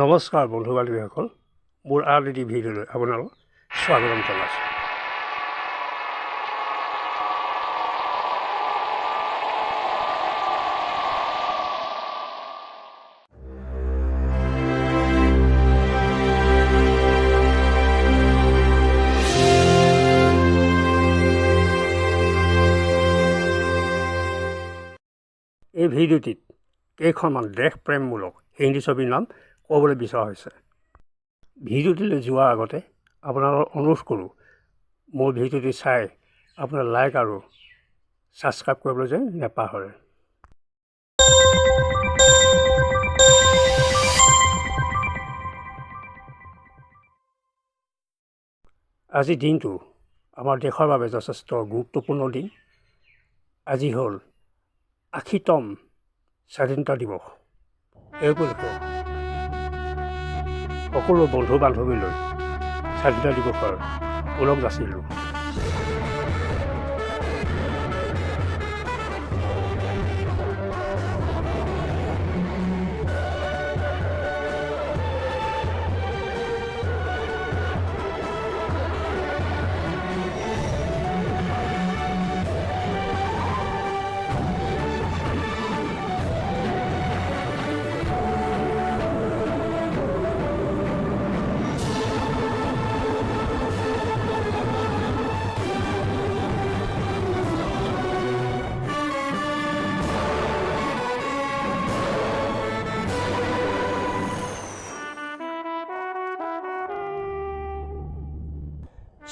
নমস্কাৰ বন্ধু বান্ধৱীসকল, মোৰ আন এটি ভিডিঅ'লৈ আপোনালোক স্বাগতম জনাইছোঁ। এই ভিডিঅ'টিত কেইখনমান দেশপ্ৰেমমূলক হিন্দী ছবিৰ নাম ক'বলৈ বিচৰা হৈছে। ভিডিঅ'টিলৈ যোৱাৰ আগতে আপোনালোকক অনুৰোধ কৰোঁ, মোৰ ভিডিঅ'টি চাই আপোনাৰ লাইক আৰু ছাবস্ক্ৰাইব কৰিবলৈ যেন নেপাহৰে। আজি দিনটো আমাৰ দেশৰ বাবে যথেষ্ট গুৰুত্বপূৰ্ণ দিন। আজি হ'ল ৮০তম স্বাধীনতা দিৱস। এই উপলক্ষে সকলো বন্ধু বান্ধৱীলৈ স্বাধীনতা দিৱসৰ ওলগ যাচিলোঁ।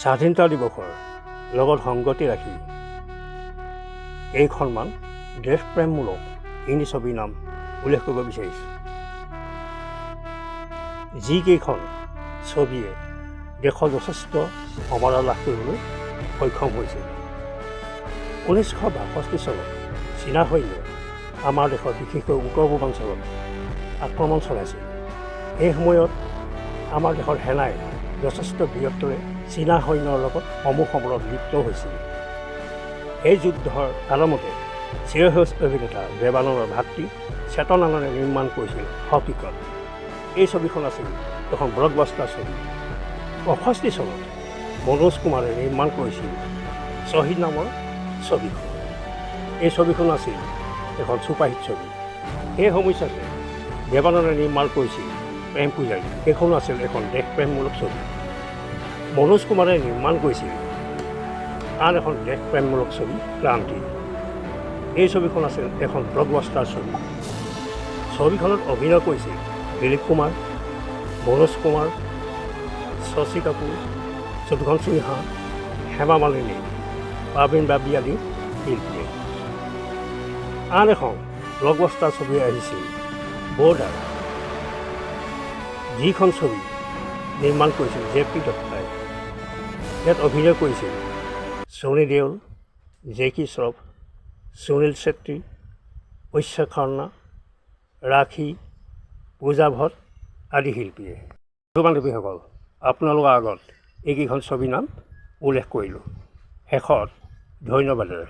স্বাধীনতা দিৱসৰ লগত সংগতি ৰাখি কেইখনমান দেশপ্ৰেমমূলক হিন্দী ছবিৰ নাম উল্লেখ কৰিব বিচাৰিছোঁ। যিকেইখন ছবিয়ে দেশৰ যথেষ্ট সমাদৰ লাভ কৰিবলৈ সক্ষম হৈছিল। 1962 চনত চীনা সৈন্যই আমাৰ দেশৰ বিশেষকৈ উত্তৰ পূৰ্বাঞ্চলত আক্ৰমণ চলাইছিল। সেই সময়ত আমাৰ দেশৰ সেনাই যথেষ্ট বীৰত্বৰে চীনা সৈন্যৰ লগত সমূহ সমৰত লিপ্ত হৈছিল। এই যুদ্ধৰ কালমতে চিৰসেউজ অভিনেতা দেৱানন্দৰ ভাতৃ চেতন আনন্দে নিৰ্মাণ কৰিছিল হকীকত। এই ছবিখন আছিল এখন ব্লকবাষ্টাৰ ছবি। 65 চনত মনোজ কুমাৰে নিৰ্মাণ কৰিছিল শ্বহীদ নামৰ ছবিখন। এই ছবিখন আছিল এখন ছুপাৰহিট ছবি। সেই সময়ছোৱাতে দেৱানন্দে নিৰ্মাণ কৰিছিল প্ৰেম পূজাৰী। সেইখনো আছিল এখন দেশপ্ৰেমমূলক ছবি। মনোজ কুমাৰে নিৰ্মাণ কৰিছিল আন এখন দেশপ্ৰেমমূলক ছবি ক্ৰান্তি। এই ছবিখন আছিল এখন ব্লকবাষ্টাৰ ছবি। ছবিখনত অভিনয় কৰিছিল দিলীপ কুমাৰ, মনোজ কুমাৰ, শশী কাপুৰ, শত্ৰুঘ্ন সিনহা, হেমা মালিনী, পাৰ্ভিন বাবী আদি শিল্পী। আন এখন ব্লকবাষ্টাৰ ছবি আহিছিল বৰ্ডাৰ, যিখন ছবি নিৰ্মাণ কৰিছিল জে.পি. দত্তাই। ইয়াত অভিনয় কৰিছিল ছনী দেওল, জেকি শ্ৰফ, সুনীল ছেত্ৰী, ঐশ্বৰ খান্না, ৰাখী, পূজা ভট্ট আদি শিল্পীয়ে। বন্ধু বান্ধৱীসকল, আপোনালোকৰ আগত এইকেইখন ছবিৰ নাম উল্লেখ কৰিলোঁ। শেষত ধন্যবাদেৰে